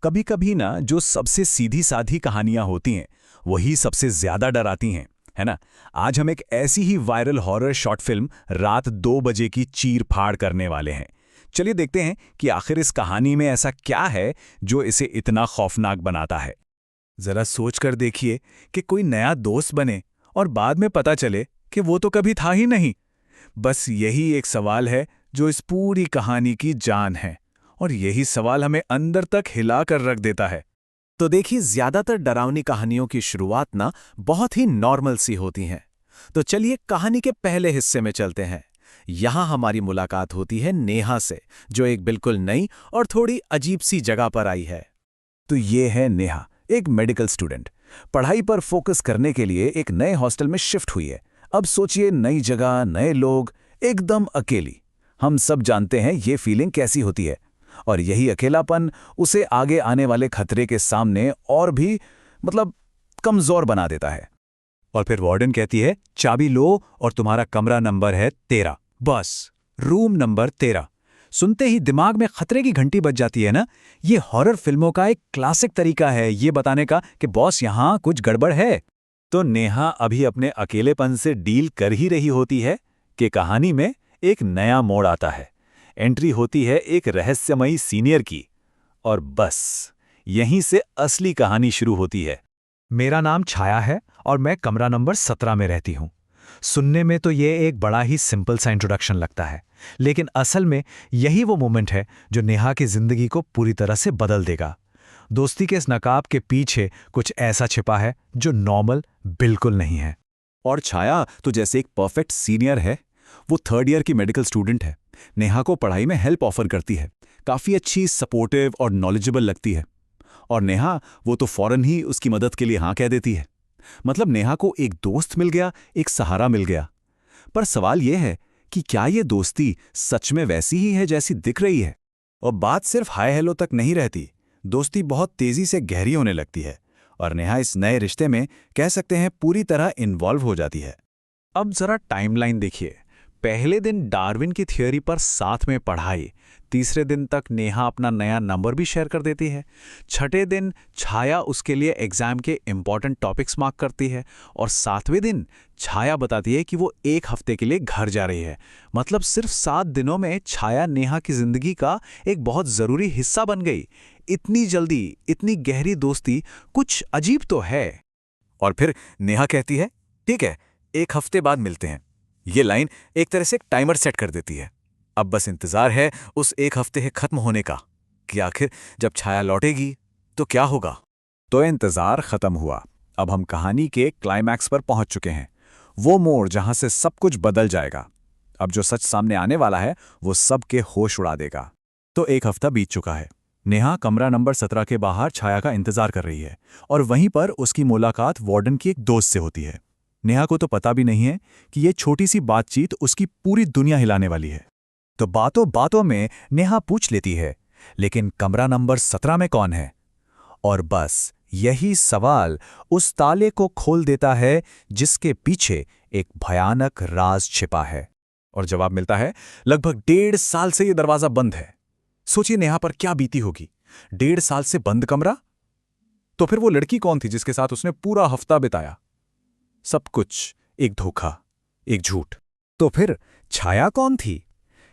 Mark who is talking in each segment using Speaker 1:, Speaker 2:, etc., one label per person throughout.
Speaker 1: कभी कभी ना जो सबसे सीधी साधी कहानियां होती हैं वही सबसे ज्यादा डराती हैं, है ना। आज हम एक ऐसी ही वायरल हॉरर शॉर्ट फिल्म रात 2 बजे की चीर फाड़ करने वाले हैं। चलिए देखते हैं कि आखिर इस कहानी में ऐसा क्या है जो इसे इतना खौफनाक बनाता है। जरा सोच कर देखिए कि कोई नया दोस्त बने और बाद में पता चले कि वो तो कभी था ही नहीं। बस यही एक सवाल है जो इस पूरी कहानी की जान है, और यही सवाल हमें अंदर तक हिला कर रख देता है। तो देखिए, ज्यादातर डरावनी कहानियों की शुरुआत ना बहुत ही नॉर्मल सी होती हैं। तो चलिए कहानी के पहले हिस्से में चलते हैं। यहां हमारी मुलाकात होती है नेहा से, जो एक बिल्कुल नई और थोड़ी अजीब सी जगह पर आई है। तो ये है नेहा, एक मेडिकल स्टूडेंट। पढ़ाई पर फोकस करने के लिए एक नए हॉस्टल में शिफ्ट हुई है। अब सोचिए, नई जगह, नए लोग, एकदम अकेली। हम सब जानते हैं ये फीलिंग कैसी होती है, और यही अकेलापन उसे आगे आने वाले खतरे के सामने और भी मतलब कमजोर बना देता है। और फिर वार्डन कहती है, चाबी लो और तुम्हारा कमरा नंबर है 13। बस, रूम नंबर 13 सुनते ही दिमाग में खतरे की घंटी बज जाती है ना। ये हॉरर फिल्मों का एक क्लासिक तरीका है ये बताने का कि बॉस यहां कुछ गड़बड़ है। तो नेहा अभी अपने अकेलेपन से डील कर ही रही होती है कि कहानी में एक नया मोड़ आता है। एंट्री होती है एक रहस्यमयी सीनियर की, और बस यहीं से असली कहानी शुरू होती है।
Speaker 2: मेरा नाम छाया है और मैं कमरा नंबर 17 में रहती हूँ। सुनने में तो ये एक बड़ा ही सिंपल सा इंट्रोडक्शन लगता है, लेकिन असल में यही वो मोमेंट है जो नेहा की जिंदगी को पूरी तरह से बदल देगा। दोस्ती के इस नकाब के पीछे कुछ ऐसा छिपा है जो नॉर्मल बिल्कुल नहीं है।
Speaker 1: और छाया तो जैसे एक परफेक्ट सीनियर है। वो 3rd ईयर की मेडिकल स्टूडेंट है। नेहा को पढ़ाई में हेल्प ऑफर करती है, काफ़ी अच्छी, सपोर्टिव और नॉलेजेबल लगती है। और नेहा वो तो फौरन ही उसकी मदद के लिए हाँ कह देती है। मतलब नेहा को एक दोस्त मिल गया, एक सहारा मिल गया। पर सवाल यह है कि क्या ये दोस्ती सच में वैसी ही है जैसी दिख रही है। और बात सिर्फ हाय हेलो तक नहीं रहती, दोस्ती बहुत तेजी से गहरी होने लगती है, और नेहा इस नए रिश्ते में कह सकते हैं पूरी तरह इन्वॉल्व हो जाती है। अब जरा टाइमलाइन देखिए। पहले दिन डार्विन की थियोरी पर साथ में पढ़ाई। तीसरे दिन तक नेहा अपना नया नंबर भी शेयर कर देती है। छठे दिन छाया उसके लिए एग्जाम के इंपॉर्टेंट टॉपिक्स मार्क करती है। और 7वें दिन छाया बताती है कि वो 1 हफ्ते के लिए घर जा रही है। मतलब सिर्फ 7 दिनों में छाया नेहा की जिंदगी का एक बहुत जरूरी हिस्सा बन गई। इतनी जल्दी इतनी गहरी दोस्ती कुछ अजीब तो है। और फिर नेहा कहती है, ठीक है, 1 हफ्ते बाद मिलते हैं। ये लाइन एक तरह से एक टाइमर सेट कर देती है। अब बस इंतजार है उस 1 हफ्ते के खत्म होने का, कि आखिर जब छाया लौटेगी तो क्या होगा। तो इंतजार खत्म हुआ। अब हम कहानी के क्लाइमैक्स पर पहुंच चुके हैं, वो मोड़ जहां से सब कुछ बदल जाएगा। अब जो सच सामने आने वाला है वो सबके होश उड़ा देगा। तो 1 हफ्ता बीत चुका है। नेहा कमरा नंबर 17 के बाहर छाया का इंतजार कर रही है, और वहीं पर उसकी मुलाकात वार्डन की एक दोस्त से होती है। नेहा को तो पता भी नहीं है कि ये छोटी सी बातचीत उसकी पूरी दुनिया हिलाने वाली है। तो बातों बातों में नेहा पूछ लेती है, लेकिन कमरा नंबर 17 में कौन है। और बस यही सवाल उस ताले को खोल देता है जिसके पीछे एक भयानक राज छिपा है। और जवाब मिलता है, लगभग 1.5 साल से ये दरवाजा बंद है। सोचिए नेहा पर क्या बीती होगी। 1.5 साल से बंद कमरा। तो फिर वो लड़की कौन थी जिसके साथ उसने पूरा हफ्ता बिताया। सब कुछ एक धोखा, एक झूठ। तो फिर छाया कौन थी।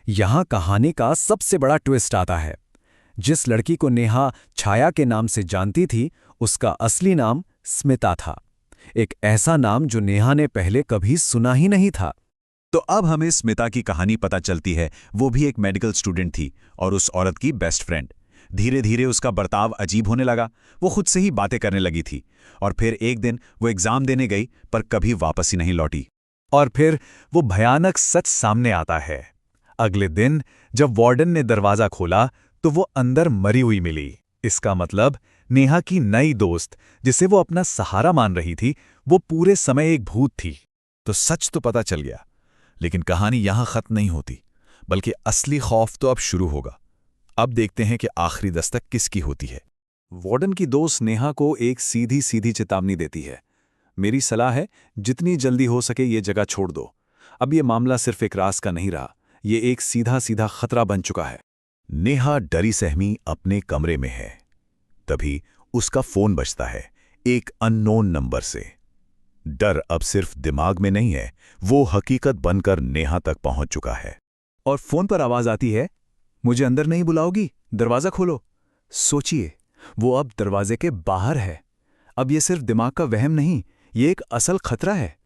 Speaker 1: यहां कहानी का सबसे बड़ा ट्विस्ट आता है। जिस लड़की को नेहा छाया के नाम से जानती थी, उसका असली नाम स्मिता था। एक ऐसा नाम जो नेहा ने पहले कभी सुना ही नहीं था। तो अब हमें स्मिता की कहानी पता चलती है। वो भी एक मेडिकल स्टूडेंट थी और उस औरत की बेस्ट फ्रेंड। धीरे धीरे उसका बर्ताव अजीब होने लगा। वो खुद से ही बातें करने लगी थी। और फिर एक दिन वो एग्जाम देने गई, पर कभी वापस ही नहीं लौटी। और फिर वो भयानक सच सामने आता है। अगले दिन जब वार्डन ने दरवाजा खोला तो वो अंदर मरी हुई मिली। इसका मतलब नेहा की नई दोस्त, जिसे वो अपना सहारा मान रही थी, वो पूरे समय एक भूत थी। तो सच तो पता चल गया, लेकिन कहानी यहां खत्म नहीं होती, बल्कि असली खौफ तो अब शुरू होगा। अब देखते हैं कि आखिरी दस्तक किसकी होती है। वार्डन की दोस्त नेहा को एक सीधी सीधी चेतावनी देती है, मेरी सलाह है जितनी जल्दी हो सके ये जगह छोड़ दो। अब ये मामला सिर्फ एक राज का नहीं रहा, ये एक सीधा सीधा खतरा बन चुका है। नेहा डरी सहमी अपने कमरे में है। तभी उसका फोन बजता है, एक अननोन नंबर से। डर अब सिर्फ दिमाग में नहीं है, वो हकीकत बनकर नेहा तक पहुंच चुका है। और फोन पर आवाज आती है, मुझे अंदर नहीं बुलाओगी, दरवाजा खोलो। सोचिए, वो अब दरवाजे के बाहर है। अब ये सिर्फ दिमाग का वहम नहीं, ये एक असल खतरा है।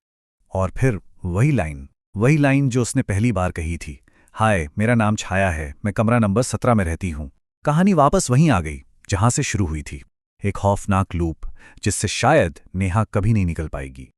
Speaker 2: और फिर वही लाइन जो उसने पहली बार कही थी, हाय मेरा नाम छाया है, मैं कमरा नंबर 17 में रहती हूँ। कहानी वापस वहीं आ गई जहां से शुरू हुई थी, एक खौफनाक लूप जिससे शायद नेहा कभी नहीं निकल पाएगी।